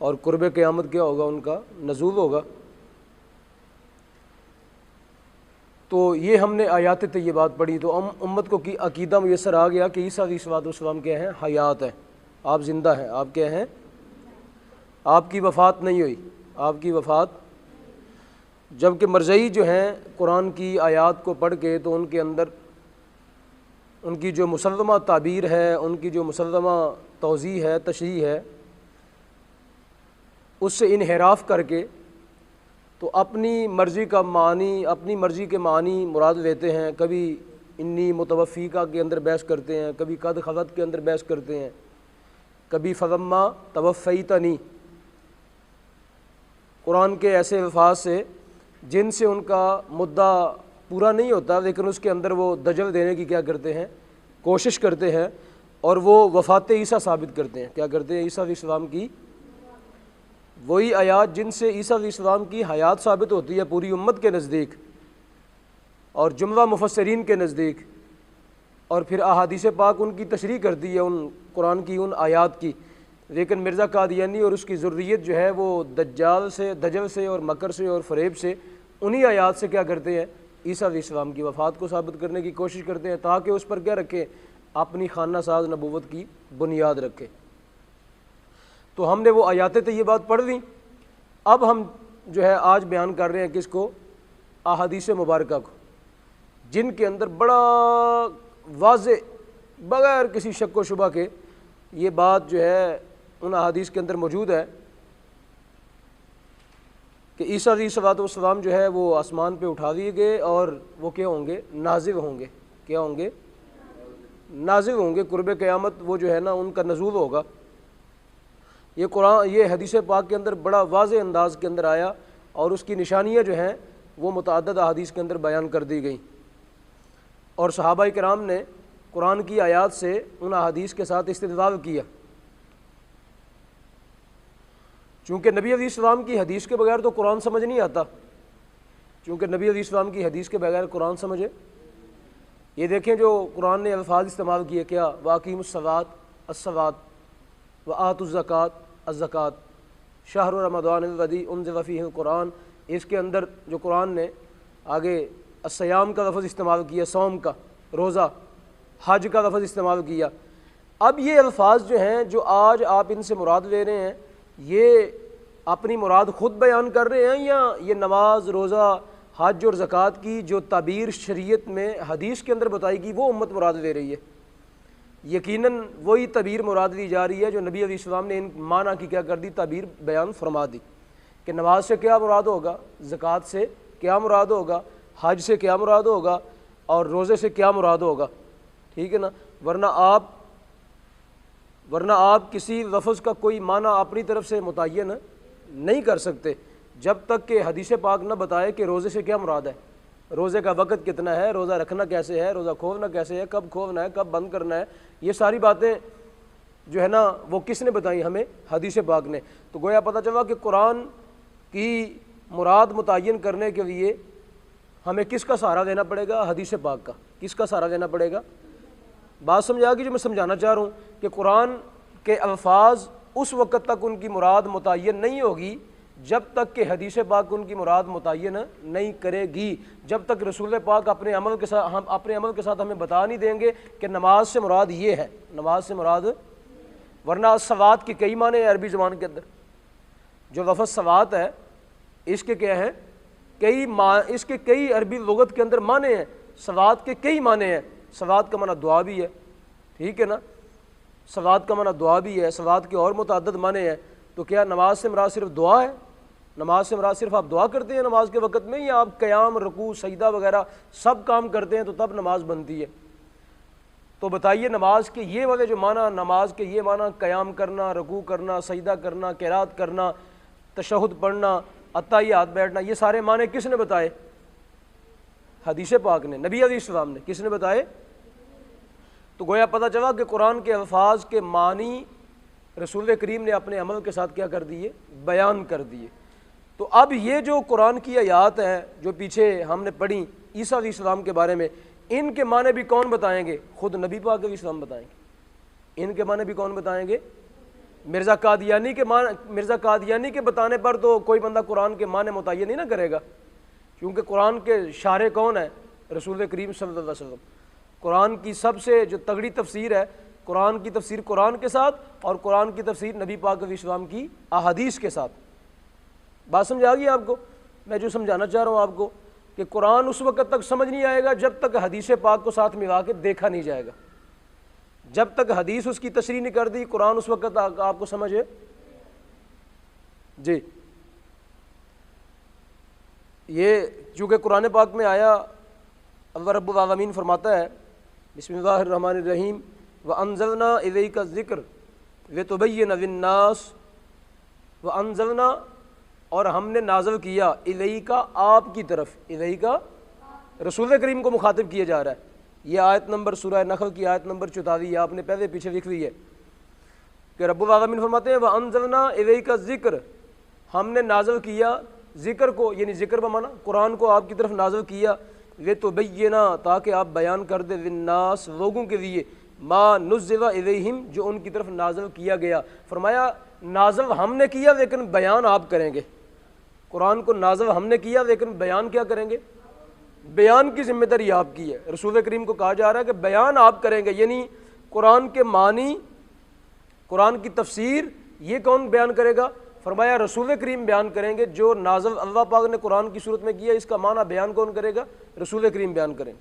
اور قرب قیامت کیا ہوگا؟ ان کا نزول ہوگا۔ تو یہ ہم نے آیات طیبات پڑھی تو امت کو کی عقیدہ میسر آ گیا کہ عیسیٰ علیہ السلام کیا ہیں؟ حیات ہیں، آپ زندہ ہیں، آپ کیا ہیں؟ آپ کی وفات نہیں ہوئی، آپ کی وفات۔ جبکہ مرزئی جو ہیں قرآن کی آیات کو پڑھ کے تو ان کے اندر ان کی جو مسلمہ تعبیر ہے، ان کی جو مسلمہ توضیح ہے، تشریح ہے، اس سے انحراف کر کے تو اپنی مرضی کا معنی، اپنی مرضی کے معنی مراد لیتے ہیں۔ کبھی انی متوفیقہ کے اندر بحث کرتے ہیں، کبھی قد خلت کے اندر بحث کرتے ہیں، کبھی فلما توفیتنی، قرآن کے ایسے الفاظ سے جن سے ان کا مدعا پورا نہیں ہوتا، لیکن اس کے اندر وہ دجل دینے کی کیا کرتے ہیں؟ کوشش کرتے ہیں، اور وہ وفات عیسیٰ ثابت کرتے ہیں۔ کیا کرتے ہیں؟ عیسیٰ علیہ السلام کی وہی آیات جن سے عیسیٰ علیہ السلام کی حیات ثابت ہوتی ہے پوری امت کے نزدیک اور جملہ مفسرین کے نزدیک، اور پھر احادیث پاک ان کی تشریح کرتی ہے ان قرآن کی ان آیات کی، لیکن مرزا قادیانی اور اس کی ذریت جو ہے وہ دجل سے اور مکر سے اور فریب سے انہی آیات سے کیا کرتے ہیں؟ عیسیٰ علیہ السلام کی وفات کو ثابت کرنے کی کوشش کرتے ہیں، تاکہ اس پر کیا رکھیں؟ اپنی خانہ ساز نبوت کی بنیاد رکھے۔ تو ہم نے وہ آیات طیبات پڑھ لیں، اب ہم جو ہے آج بیان کر رہے ہیں کس کو؟ احادیث مبارکہ کو، جن کے اندر بڑا واضح بغیر کسی شک و شبہ کے یہ بات جو ہے ان احادیث کے اندر موجود ہے کہ عیسیٰ علیہ السلام جو ہے وہ آسمان پہ اٹھا دیے گئے، اور وہ کیا ہوں گے؟ نازل ہوں گے۔ کیا ہوں گے؟ نازل ہوں گے۔ قرب قیامت وہ جو ہے نا ان کا نزول ہوگا۔ یہ قرآن، یہ حدیث پاک کے اندر بڑا واضح انداز کے اندر آیا، اور اس کی نشانیاں جو ہیں وہ متعدد احادیث کے اندر بیان کر دی گئیں، اور صحابہ کرام نے قرآن کی آیات سے ان احادیث کے ساتھ استدلال کیا۔ چونکہ نبی علیہ السلام کی حدیث کے بغیر تو قرآن سمجھ نہیں آتا، چونکہ نبی علیہ السلام کی حدیث کے بغیر قرآن سمجھے۔ یہ دیکھیں جو قرآن نے الفاظ استعمال کیے، کیا؟ واقیم الصلاۃ الصلاۃ وآتوا الزکوٰۃ الزکوٰۃ شہر رمضان الذی انزل فیہ القرآن۔ اس کے اندر جو قرآن نے آگے الصیام کا لفظ استعمال کیا، صوم کا، روزہ، حج کا لفظ استعمال کیا۔ اب یہ الفاظ جو ہیں جو آج آپ ان سے مراد لے رہے ہیں، یہ اپنی مراد خود بیان کر رہے ہیں، یا یہ نماز، روزہ، حج اور زکوٰۃ کی جو تعبیر شریعت میں حدیث کے اندر بتائی گئی وہ امت مراد لے رہی ہے؟ یقیناً وہی تعبیر مراد لی جا رہی ہے جو نبی علیہ السلام نے ان معنی کی کیا کر دی؟ تعبیر بیان فرما دی کہ نماز سے کیا مراد ہوگا، زکوٰۃ سے کیا مراد ہوگا، حج سے کیا مراد ہوگا، اور روزے سے کیا مراد ہوگا۔ ٹھیک ہے نا؟ ورنہ آپ کسی لفظ کا کوئی معنی اپنی طرف سے متعین نہیں کر سکتے جب تک کہ حدیث پاک نہ بتائے کہ روزے سے کیا مراد ہے، روزے کا وقت کتنا ہے، روزہ رکھنا کیسے ہے، روزہ کھولنا کیسے ہے، کب کھولنا ہے، کب بند کرنا ہے۔ یہ ساری باتیں جو ہے نا وہ کس نے بتائی؟ ہمیں حدیث پاک نے۔ تو گویا پتہ چلا کہ قرآن کی مراد متعین کرنے کے لیے ہمیں کس کا سہارا لینا پڑے گا؟ حدیث پاک کا۔ کس کا سہارا لینا پڑے گا؟ بات سمجھا کہ جو میں سمجھانا چاہ رہا ہوں کہ قرآن کے الفاظ اس وقت تک ان کی مراد متعین نہیں ہوگی جب تک کہ حدیث پاک ان کی مراد متعین نہیں کرے گی، جب تک رسول پاک اپنے عمل کے ساتھ ہمیں بتا نہیں دیں گے کہ نماز سے مراد یہ ہے، نماز سے مراد۔ ورنہ صلوات کے کئی معنی ہیں عربی زبان کے اندر، جو لفظ صلوات ہے اس کے کیا ہیں؟ اس کے کئی عربی لغت کے اندر معنی ہیں، صلوات کے کئی معنی ہیں۔ صلوات کا معنی دعا بھی ہے، ٹھیک ہے نا؟ صلوات کا معنی دعا بھی ہے، صلوات کے اور متعدد معنی ہیں۔ تو کیا نماز سے مراد صرف دعا ہے؟ نماز سے مراد صرف آپ دعا کرتے ہیں نماز کے وقت میں، یا آپ قیام، رکوع، سجدہ وغیرہ سب کام کرتے ہیں تو تب نماز بنتی ہے؟ تو بتائیے نماز کے یہ والے جو معنی، نماز کے یہ معنی قیام کرنا، رکوع کرنا، سجدہ کرنا، قرات کرنا، تشہد پڑھنا، اتحیات بیٹھنا، یہ سارے معنی کس نے بتائے؟ حدیث پاک نے، نبی علیہ السلام نے۔ کس نے بتائے؟ تو گویا پتہ چلا کہ قرآن کے الفاظ کے معنی رسول کریم نے اپنے عمل کے ساتھ کیا کر دیے؟ بیان کر دیے۔ تو اب یہ جو قرآن کی آیات ہیں جو پیچھے ہم نے پڑھی عیسیٰ علیہ السلام کے بارے میں، ان کے معنی بھی کون بتائیں گے؟ خود نبی پاک علیہ السلام بتائیں گے۔ ان کے معنی بھی کون بتائیں گے؟ مرزا قادیانی کے بتانے پر تو کوئی بندہ قرآن کے معنی متعین نہیں نہ کرے گا، کیونکہ قرآن کے شارح کون ہے؟ رسول کریم صلی اللہ علیہ وسلم۔ قرآن کی سب سے جو تگڑی تفسیر ہے، قرآن کی تفسیر قرآن کے ساتھ اور قرآن کی تفسیر نبی پاک علیہ السلام کی احادیث کے ساتھ۔ بات سمجھ آ گئی آپ کو؟ میں جو سمجھانا چاہ رہا ہوں آپ کو کہ قرآن اس وقت تک سمجھ نہیں آئے گا جب تک حدیث پاک کو ساتھ ملا کے دیکھا نہیں جائے گا۔ جب تک حدیث اس کی تشریح نہیں کر دی، قرآن اس وقت آپ کو سمجھے جی۔ یہ چونکہ قرآن پاک میں آیا، اللہ رب العالمین فرماتا ہے بسم اللہ الرحمن الرحیم وَأَنزَلْنَا إِلَيْكَ الذِّكْرَ لِتُبَيِّنَ لِلنَّاسِ، وَأَنزَلْنَا اور ہم نے نازل کیا، الیکا آپ کی طرف، الیکا رسول کریم کو مخاطب کیا جا رہا ہے۔ یہ آیت نمبر سورہ نحل کی آیت نمبر 44 آپ نے پہلے پیچھے لکھ لی ہے کہ رب العالمین فرماتے ہیں وَأَنزَلْنَا إِلَيْكَ الذِّكْرَ، ہم نے نازل کیا ذکر کو، یعنی ذکر بمانا قرآن کو آپ کی طرف نازل کیا، لِتُبَيِّنَ تاکہ آپ بیان کر دیں، لِلنَّاسِ لوگوں کے لیے، ما نزل الیہم جو ان کی طرف نازل کیا گیا۔ فرمایا نازل ہم نے کیا لیکن بیان آپ کریں گے۔ قرآن کو نازل ہم نے کیا لیکن بیان کیا کریں گے؟ بیان کی ذمہ داری آپ کی ہے۔ رسول کریم کو کہا جا رہا ہے کہ بیان آپ کریں گے، یعنی قرآن کے معنی، قرآن کی تفسیر یہ کون بیان کرے گا؟ فرمایا رسول کریم بیان کریں گے۔ جو نازل اللہ پاک نے قرآن کی صورت میں کیا، اس کا معنی بیان کون کرے گا؟ رسول کریم بیان کریں۔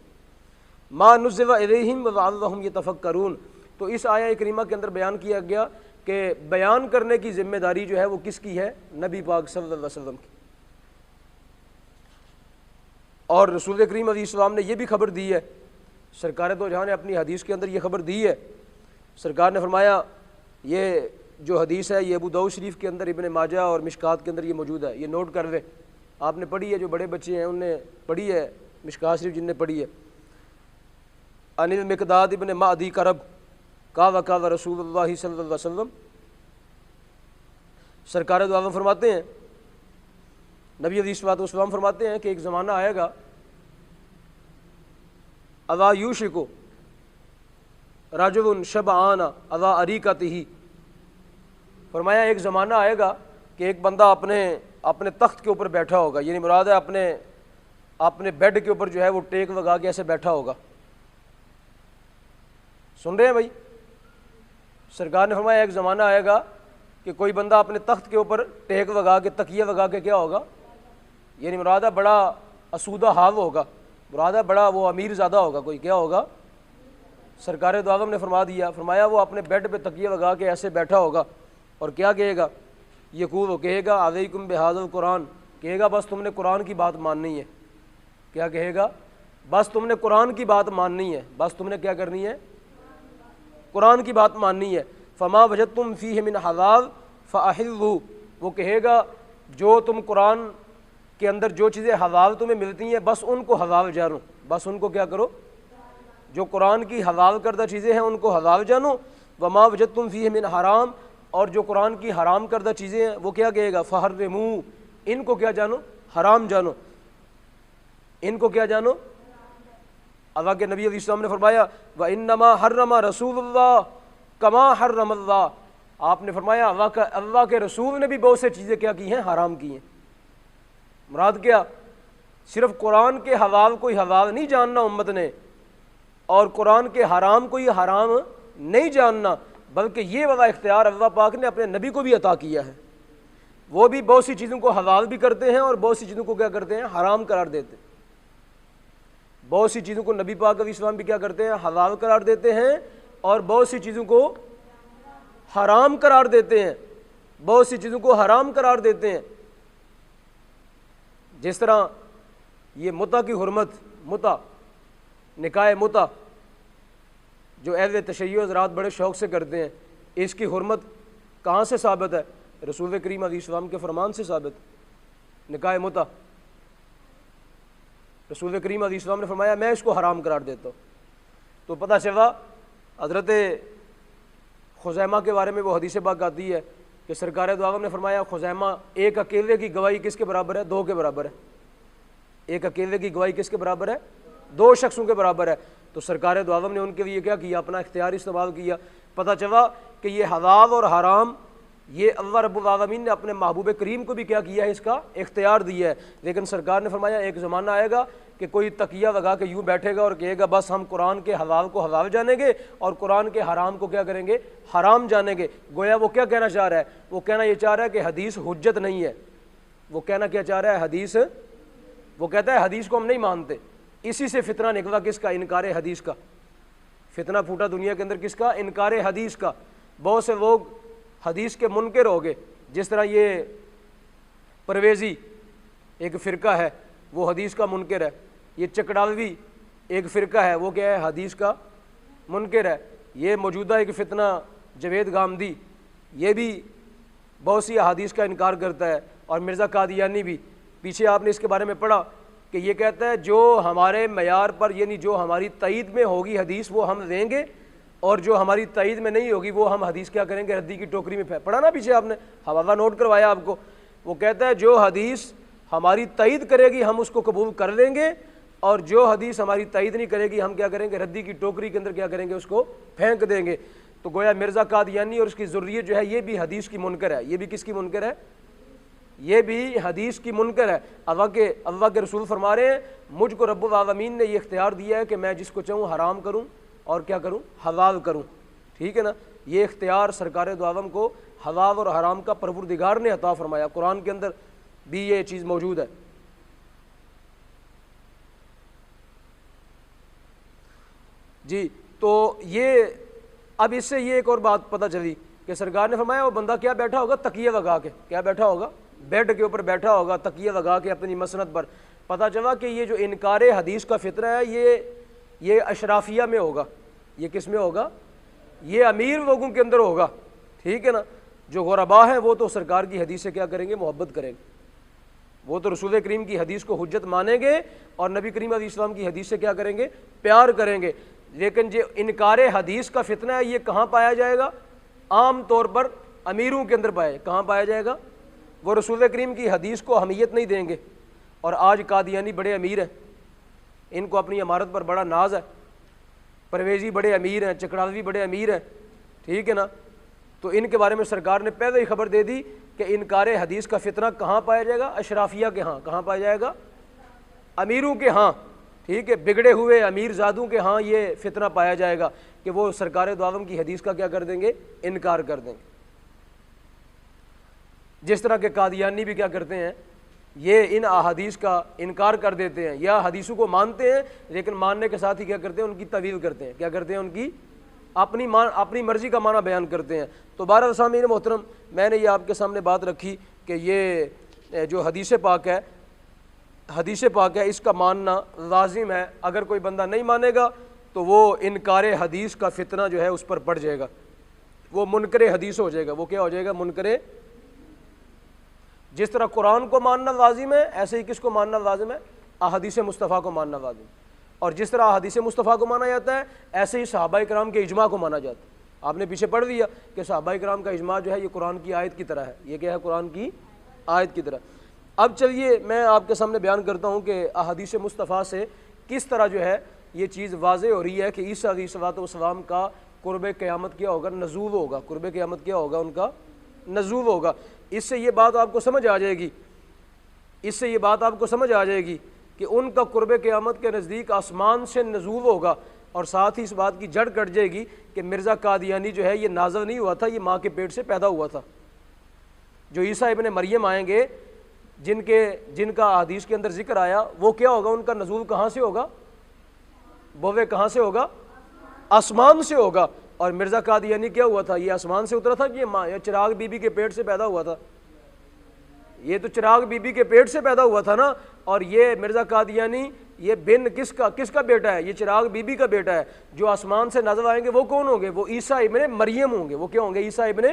ما نزل الیہم ولعلہم یتفکرون، تو اس آیہ کریمہ کے اندر بیان کیا گیا کہ بیان کرنے کی ذمہ داری جو ہے وہ کس کی ہے؟ نبی پاک صلی اللہ علیہ وسلم کی۔ اور رسول کریم علیہ السلام نے یہ بھی خبر دی ہے، سرکار دو جہاں نے اپنی حدیث کے اندر یہ خبر دی ہے، سرکار نے فرمایا یہ جو حدیث ہے یہ ابو داؤد شریف کے اندر، ابن ماجہ اور مشکات کے اندر یہ موجود ہے، یہ نوٹ کر لیں، آپ نے پڑھی ہے، جو بڑے بچے ہیں انہوں نے پڑھی ہے مشکات شریف جن نے پڑھی ہے۔ عن المقداد ابن معدی کرب قال قال رسول اللہ صلی اللہ علیہ وسلم، سرکار دو عالم فرماتے ہیں، نبی علیہ الصلوۃ والسلام فرماتے ہیں کہ ایک زمانہ آئے گا، اذا یوشک رجل شبعان اذا اریکتہ، فرمایا ایک زمانہ آئے گا کہ ایک بندہ اپنے تخت کے اوپر بیٹھا ہوگا، یعنی مراد ہے اپنے بیڈ کے اوپر جو ہے وہ ٹیک لگا کے ایسے بیٹھا ہوگا۔ سن رہے ہیں بھائی؟ سرکار نے فرمایا ایک زمانہ آئے گا کہ کوئی بندہ اپنے تخت کے اوپر ٹیک لگا کے، تکیہ لگا کے کیا ہوگا، یعنی مراد ہے بڑا اسودہ حال ہوگا، مراد ہے بڑا وہ امیر زیادہ ہوگا، کوئی کیا ہوگا؟ سرکار دو عالم نے فرما دیا، فرمایا وہ اپنے بیڈ پہ تکیہ لگا کے ایسے بیٹھا ہوگا اور کیا کہے گا؟ یقول، وہ کہے گا علیکم بہذا القرآن، کہے گا بس تم نے قرآن کی بات ماننی ہے۔ کیا کہے گا؟ بس تم نے قرآن کی بات ماننی ہے، بس تم نے کیا کرنی ہے؟ قرآن کی بات ماننی ہے۔ فما وجدتم فیہ من حلال فاحلوا، وہ کہے گا جو تم قرآن کے اندر جو چیزیں حلال تمہیں ملتی ہیں بس ان کو حلال جانو، بس ان کو کیا کرو؟ جو قرآن کی حلال کردہ چیزیں ہیں ان کو حلال جانو۔ وما وجدتم فیہ من حرام، اور جو قرآن کی حرام کردہ چیزیں ہیں وہ کیا کہے گا؟ فحرموا، ان کو کیا جانو؟ حرام جانو، ان کو کیا جانو؟ اللہ کے نبی علیہ السلام نے فرمایا وَإِنَّمَا حَرَّمَ رَسُولُ اللَّهِ كَمَا حَرَّمَ اللَّهِ، آپ نے فرمایا اللہ کے رسول نے بھی بہت سے چیزیں کیا کی ہیں؟ حرام کی ہیں۔ مراد کیا؟ صرف قرآن کے حلال کوئی حلال نہیں جاننا امت نے، اور قرآن کے حرام کو یہ حرام نہیں جاننا، بلکہ یہ والا اختیار اللہ پاک نے اپنے نبی کو بھی عطا کیا ہے۔ وہ بھی بہت سی چیزوں کو حلال بھی کرتے ہیں اور بہت سی چیزوں کو کیا کرتے ہیں؟ حرام قرار دیتے ہیں۔ بہت سی چیزوں کو نبی پاک علیہ السلام بھی کیا کرتے ہیں؟ حلال قرار دیتے ہیں، اور بہت سی چیزوں کو حرام قرار دیتے ہیں، بہت سی چیزوں کو حرام قرار دیتے ہیں۔ جس طرح یہ متع کی حرمت، متع، نکاح متع جو اہل تشیع حضرات بڑے شوق سے کرتے ہیں، اس کی حرمت کہاں سے ثابت ہے؟ رسول کریم علیہ السلام کے فرمان سے ثابت۔ نکاح متع رسول کریم علیہ السلام نے فرمایا میں اس کو حرام قرار دیتا ہوں۔ تو پتہ چلا حضرت خزیمہ کے بارے میں وہ حدیث پاک آتی ہے کہ سرکار دو عالم نے فرمایا خزیمہ ایک اکیلے کی گواہی کس کے برابر ہے؟ 2 کے برابر ہے۔ ایک اکیلے کی گواہی کس کے برابر ہے؟ 2 شخصوں کے برابر ہے۔ تو سرکار دو عالم نے ان کے لیے کیا کیا؟ اپنا اختیار استعمال کیا۔ پتہ چلا کہ یہ حلال اور حرام یہ اللہ رب العالمین نے اپنے محبوب کریم کو بھی کیا کیا ہے، اس کا اختیار دیا ہے۔ لیکن سرکار نے فرمایا ایک زمانہ آئے گا کہ کوئی تکیہ لگا کے یوں بیٹھے گا اور کہے گا بس ہم قرآن کے حلال کو حلال جانیں گے اور قرآن کے حرام کو کیا کریں گے، حرام جانیں گے۔ گویا وہ کیا کہنا چاہ رہا ہے، وہ کہنا یہ چاہ رہا ہے کہ حدیث حجت نہیں ہے۔ وہ کہنا کیا چاہ رہا ہے، حدیث، وہ کہتا ہے حدیث کو ہم نہیں مانتے۔ اسی سے فتنہ نکلا کس کا، انکار حدیث کا۔ فتنہ پھوٹا دنیا کے اندر کس کا، انکار حدیث کا۔ بہت سے لوگ حدیث کے منکر ہو گئے، جس طرح یہ پرویزی ایک فرقہ ہے وہ حدیث کا منکر ہے، یہ چکڑالوی ایک فرقہ ہے وہ کیا ہے، حدیث کا منکر ہے۔ یہ موجودہ ایک فتنہ جوید گامدی، یہ بھی بہت سی احادیث کا انکار کرتا ہے، اور مرزا قادیانی بھی۔ پیچھے آپ نے اس کے بارے میں پڑھا کہ یہ کہتا ہے جو ہمارے معیار پر، یعنی جو ہماری تائید میں ہوگی حدیث وہ ہم لیں گے، اور جو ہماری تائید میں نہیں ہوگی وہ ہم حدیث کیا کریں گے، ردی کی ٹوکری میں پڑھا نا پیچھے آپ نے، حوالہ نوٹ کروایا آپ کو۔ وہ کہتا ہے جو حدیث ہماری تائید کرے گی ہم اس کو قبول کر لیں گے، اور جو حدیث ہماری تائید نہیں کرے گی ہم کیا کریں گے، ردی کی ٹوکری کے اندر کیا کریں گے، اس کو پھینک دیں گے۔ تو گویا مرزا قادیانی اور اس کی ذریت جو ہے یہ بھی حدیث کی منکر ہے۔ یہ بھی کس کی منکر ہے، یہ بھی حدیث کی منکر ہے۔ اللہ کے رسول فرما رہے ہیں مجھ کو رب العالمین نے یہ اختیار دیا ہے کہ میں جس کو چاہوں حرام کروں اور کیا کروں، حلال کروں، ٹھیک ہے نا۔ یہ اختیار سرکار دو عالم کو حلال اور حرام کا پروردگار نے عطا فرمایا، قرآن کے اندر بھی یہ چیز موجود ہے۔ جی تو یہ اب اس سے یہ ایک اور بات پتہ چلی کہ سرکار نے فرمایا وہ بندہ کیا بیٹھا ہوگا، تکیہ لگا کے، کیا بیٹھا ہوگا، بیڈ کے اوپر بیٹھا ہوگا تکیہ لگا کے اپنی مسند پر۔ پتہ چلا کہ یہ جو انکار حدیث کا فتنہ ہے یہ اشرافیہ میں ہوگا۔ یہ کس میں ہوگا، یہ امیر لوگوں کے اندر ہوگا، ٹھیک ہے نا۔ جو غربا ہیں وہ تو سرکار کی حدیث سے کیا کریں گے، محبت کریں گے، وہ تو رسول کریم کی حدیث کو حجت مانیں گے اور نبی کریم علیہ السلام کی حدیث سے کیا کریں گے، پیار کریں گے۔ لیکن جو انکار حدیث کا فتنہ ہے یہ کہاں پایا جائے گا، عام طور پر امیروں کے اندر کہاں پایا جائے گا، وہ رسول کریم کی حدیث کو اہمیت نہیں دیں گے۔ اور آج قادیانی بڑے امیر ہیں، ان کو اپنی عمارت پر بڑا ناز ہے، پرویزی بڑے امیر ہیں، چکڑالوی بڑے امیر ہیں، ٹھیک ہے نا۔ تو ان کے بارے میں سرکار نے پہلے ہی خبر دے دی کہ انکار حدیث کا فتنہ کہاں پایا جائے گا، اشرافیہ کے ہاں۔ کہاں پایا جائے گا، امیروں کے ہاں، ٹھیک ہے، بگڑے ہوئے امیر زادوں کے ہاں یہ فتنہ پایا جائے گا کہ وہ سرکار دو عالم کی حدیث کا کیا کر دیں گے، انکار کر دیں گے۔ جس طرح کے قادیانی بھی کیا کرتے ہیں، یہ ان احادیث کا انکار کر دیتے ہیں، یا حدیثوں کو مانتے ہیں لیکن ماننے کے ساتھ ہی کیا کرتے ہیں، ان کی تعویل کرتے ہیں، کیا کرتے ہیں، ان کی اپنی مرضی کا معنی بیان کرتے ہیں۔ تو بہرحال سامعین محترم، میں نے یہ آپ کے سامنے بات رکھی کہ یہ جو حدیث پاک ہے اس کا ماننا لازم ہے۔ اگر کوئی بندہ نہیں مانے گا تو وہ انکار حدیث کا فتنہ جو ہے اس پر پڑ جائے گا، وہ منکر حدیث ہو جائے گا، وہ کیا ہو جائے گا، منکر۔ جس طرح قرآن کو ماننا لازم ہے ایسے ہی کس کو ماننا لازم ہے، احادیث مصطفیٰ کو ماننا لازم ہے۔ اور جس طرح احادیث مصطفیٰ کو مانا جاتا ہے ایسے ہی صحابہ کرام کے اجماع کو مانا جاتا ہے۔ آپ نے پیچھے پڑھ دیا کہ صحابہ کرام کا اجماع جو ہے یہ قرآن کی آیت کی طرح ہے۔ یہ کیا ہے، قرآن کی آیت کی طرح۔ اب چلیے میں آپ کے سامنے بیان کرتا ہوں کہ احادیث مصطفیٰ سے کس طرح جو ہے یہ چیز واضح ہو رہی ہے کہ عیسیٰ علیہ السلام کا قرب قیامت کیا ہوگا، نزول ہوگا، قرب قیامت کیا ہوگا، ان کا نزول ہوگا۔ اس سے یہ بات آپ کو سمجھ آ جائے گی، کہ ان کا قرب قیامت کے نزدیک آسمان سے نزول ہوگا، اور ساتھ ہی اس بات کی جڑ کٹ جائے گی کہ مرزا قادیانی جو ہے یہ نازل نہیں ہوا تھا، یہ ماں کے پیٹ سے پیدا ہوا تھا۔ جو عیسیٰ ابن مریم آئیں گے جن کا حدیث کے اندر ذکر آیا، وہ کیا ہوگا، ان کا نزول کہاں سے ہوگا، بوے کہاں سے ہوگا، آسمان سے ہوگا۔ اور مرزا قادیانی کیا ہوا تھا، یہ آسمان سے اترا تھا کہ یہ چراغ بی بی کے پیٹ سے پیدا ہوا تھا، یہ تو چراغ بی بی کے پیٹ سے پیدا ہوا تھا نا۔ اور یہ مرزا قادیانی یہ بن کس کا بیٹا ہے، یہ چراغ بی بی کا بیٹا ہے۔ جو آسمان سے نازل آئیں گے وہ کون ہوں گے، وہ عیسیٰ ابن مریم ہوں گے۔ وہ کیا ہوں گے، عیسیٰ ابن،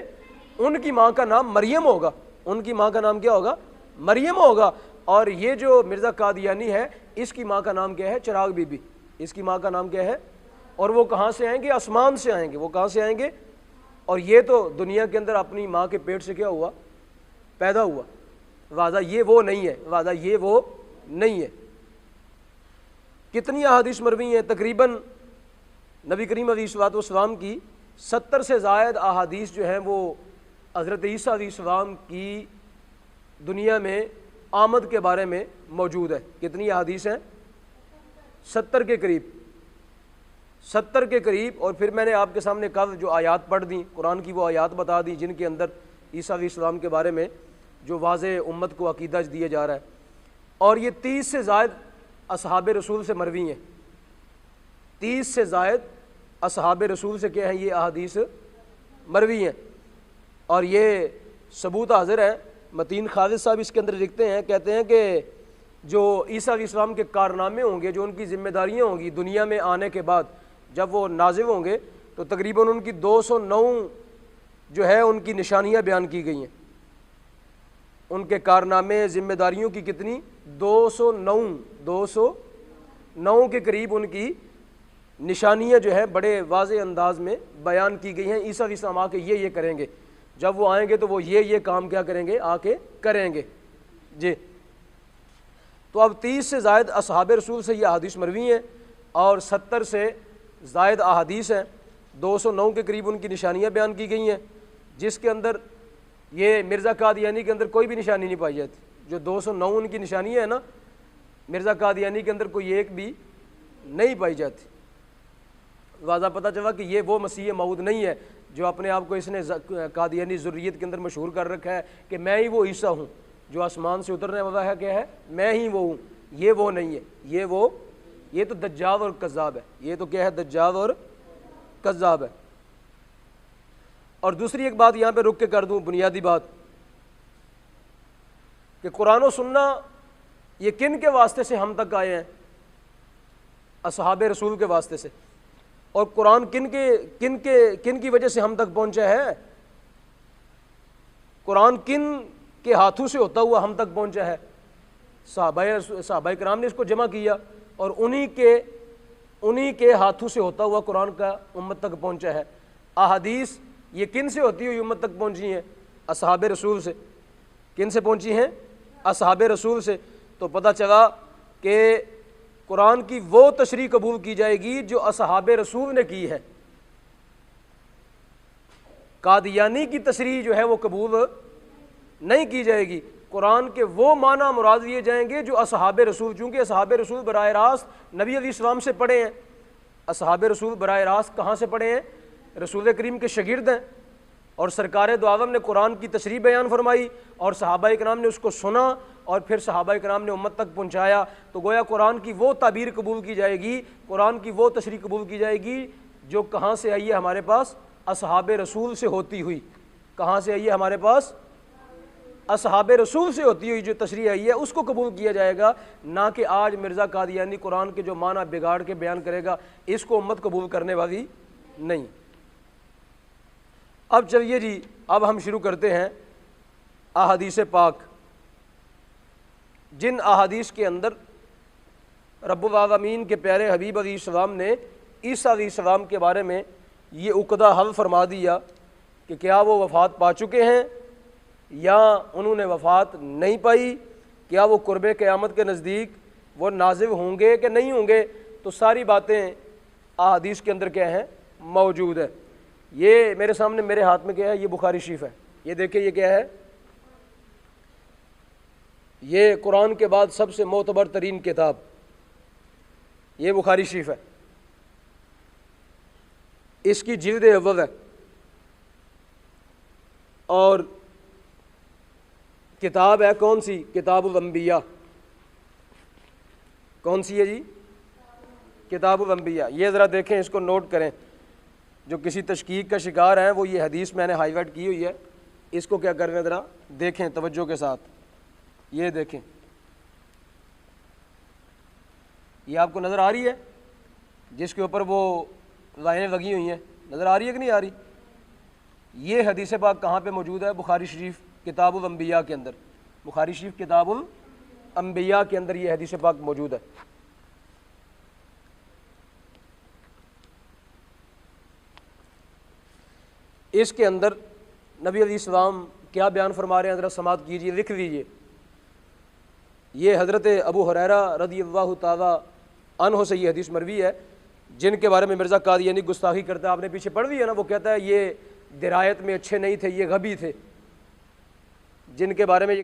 ان کی ماں کا نام مریم ہوگا، ان کی ماں کا نام کیا ہوگا، مریم ہوگا۔ اور یہ جو مرزا قادیانی ہے اس کی ماں کا نام کیا ہے، چراغ بی بی، اس کی ماں کا نام کیا ہے۔ اور وہ کہاں سے آئیں گے، آسمان سے آئیں گے۔ وہ کہاں سے آئیں گے، اور یہ تو دنیا کے اندر اپنی ماں کے پیٹ سے کیا ہوا، پیدا ہوا۔ واضح یہ وہ نہیں ہے، کتنی احادیث مروی ہیں، تقریباً نبی کریم علیہ الصلوۃ والسلام کی 70 سے زائد احادیث جو ہیں وہ حضرت عیسیٰ علیہ السلام کی دنیا میں آمد کے بارے میں موجود ہے۔ کتنی احادیث ہیں؟ 70 کے قریب، 70 کے قریب۔ اور پھر میں نے آپ کے سامنے کل جو آیات پڑھ دیں، قرآن کی وہ آیات بتا دی جن کے اندر عیسیٰ علیہ السلام کے بارے میں جو واضح امت کو عقیدہ دیا جا رہا ہے۔ اور یہ 30 سے زائد اصحاب رسول سے مروی ہیں، 30 سے زائد اصحاب رسول سے کیا ہیں؟ یہ احادیث مروی ہیں۔ اور یہ ثبوت حاضر ہے، متین خالد صاحب اس کے اندر لکھتے ہیں، کہتے ہیں کہ جو عیسیٰ علیہ السلام کے کارنامے ہوں گے، جو ان کی ذمہ داریاں ہوں گی دنیا میں آنے کے بعد جب وہ نازل ہوں گے، تو تقریباً ان کی 209 جو ہے ان کی نشانیاں بیان کی گئی ہیں۔ ان کے کارنامے، ذمہ داریوں کی کتنی؟ 209 کے قریب ان کی نشانیاں جو ہے بڑے واضح انداز میں بیان کی گئی ہیں۔ عیسیٰ علیہ السلام آ کے یہ کریں گے، جب وہ آئیں گے تو وہ یہ کام کیا کریں گے؟ آ کے کریں گے جی۔ تو اب 30 سے زائد اصحاب رسول سے یہ احادیث مروی ہیں، اور 70 سے زائد احادیث ہیں، 209 کے قریب ان کی نشانیاں بیان کی گئی ہیں، جس کے اندر یہ مرزا قادیانی کے اندر کوئی بھی نشانی نہیں پائی جاتی۔ جو 209 ان کی نشانیاں ہیں نا، مرزا قادیانی کے اندر کوئی ایک بھی نہیں پائی جاتی۔ واضح پتہ چلا کہ یہ وہ مسیح موعود نہیں ہے جو اپنے آپ کو اس نے قادیانی ذریت کے اندر مشہور کر رکھا ہے کہ میں ہی وہ عیسیٰ ہوں جو آسمان سے اترنے والا ہے، کیا ہے؟ میں ہی وہ ہوں۔ یہ وہ نہیں ہے، یہ تو دجال اور کذاب ہے۔ یہ تو کیا ہے؟ دجال اور کذاب ہے۔ اور دوسری ایک بات یہاں پہ رک کے کر دوں، بنیادی بات، کہ قرآن و سنہ یہ کن کے واسطے سے ہم تک آئے ہیں؟ اصحاب رسول کے واسطے سے۔ اور قرآن کن کی وجہ سے ہم تک پہنچا ہے؟ قرآن کن کے ہاتھوں سے ہوتا ہوا ہم تک پہنچا ہے؟ صحابہ کرام نے اس کو جمع کیا، اور انہی کے ہاتھوں سے ہوتا ہوا قرآن کا امت تک پہنچا ہے۔ احادیث یہ کن سے ہوتی ہوئی امت تک پہنچی ہیں؟ اصحاب رسول سے۔ کن سے پہنچی ہیں؟ اصحاب رسول سے۔ تو پتہ چلا کہ قرآن کی وہ تشریح قبول کی جائے گی جو اصحاب رسول نے کی ہے۔ قادیانی کی تشریح جو ہے وہ قبول نہیں کی جائے گی۔ قرآن کے وہ معنی مراد لیے جائیں گے جو اصحاب رسول، چونکہ اصحاب رسول براہ راست نبی علیہ السلام سے پڑھے ہیں۔ اصحاب رسول براہ راست کہاں سے پڑھے ہیں؟ رسول کریم کے شاگرد ہیں، اور سرکار دو عالم نے قرآن کی تشریح بیان فرمائی، اور صحابہ کرام نے اس کو سنا، اور پھر صحابہ کرام نے امت تک پہنچایا۔ تو گویا قرآن کی وہ تعبیر قبول کی جائے گی، قرآن کی وہ تشریح قبول کی جائے گی جو کہاں سے آئی ہے ہمارے پاس؟ اصحاب رسول سے ہوتی ہوئی۔ کہاں سے آئی ہے ہمارے پاس؟ اصحاب رسول سے ہوتی ہوئی جو تشریح آئی ہے اس کو قبول کیا جائے گا، نہ کہ آج مرزا قادیانی قرآن کے جو معنی بگاڑ کے بیان کرے گا، اس کو امت قبول کرنے والی نہیں۔ اب چلیے جی، اب ہم شروع کرتے ہیں احادیث پاک، جن احادیث کے اندر رب العالمین کے پیارے حبیب علیہ السلام نے عیسیٰ علیہ السلام کے بارے میں یہ عقدہ حل فرما دیا کہ کیا وہ وفات پا چکے ہیں یا انہوں نے وفات نہیں پائی، کیا وہ قرب قیامت کے نزدیک وہ نازل ہوں گے کہ نہیں ہوں گے۔ تو ساری باتیں احادیث کے اندر کیا ہیں؟ موجود ہے۔ یہ میرے سامنے، میرے ہاتھ میں کیا ہے؟ یہ بخاری شریف ہے۔ یہ دیکھیں یہ کیا ہے؟ یہ قرآن کے بعد سب سے معتبر ترین کتاب، یہ بخاری شریف ہے۔ اس کی جلد اول ہے، اور کتاب ہے کون سی؟ کتاب الانبیاء۔ کون سی ہے جی؟ کتاب الانبیاء۔ یہ ذرا دیکھیں، اس کو نوٹ کریں، جو کسی تشکیک کا شکار ہیں وہ یہ حدیث میں نے ہائی لائٹ کی ہوئی ہے، اس کو کیا کر رہے ہیں ذرا دیکھیں توجہ کے ساتھ۔ یہ دیکھیں، یہ آپ کو نظر آ رہی ہے جس کے اوپر وہ لائنیں لگی ہوئی ہیں، نظر آ رہی ہے کہ نہیں آ رہی؟ یہ حدیث پاک کہاں پہ موجود ہے؟ بخاری شریف کتاب الانبیاء کے اندر۔ بخاری شریف کتاب الانبیاء کے اندر یہ حدیث پاک موجود ہے۔ اس کے اندر نبی علیہ السلام کیا بیان فرما رہے ہیں؟ ذرا سماعت کیجیے، لکھ لیجیے۔ یہ حضرت ابو ہریرہ رضی اللہ تعالی عنہ سے یہ حدیث مروی ہے، جن کے بارے میں مرزا قادیانی گستاخی کرتا ہے، آپ نے پیچھے پڑھ لی ہے نا، وہ کہتا ہے یہ درایت میں اچھے نہیں تھے، یہ غبی تھے، جن کے بارے میں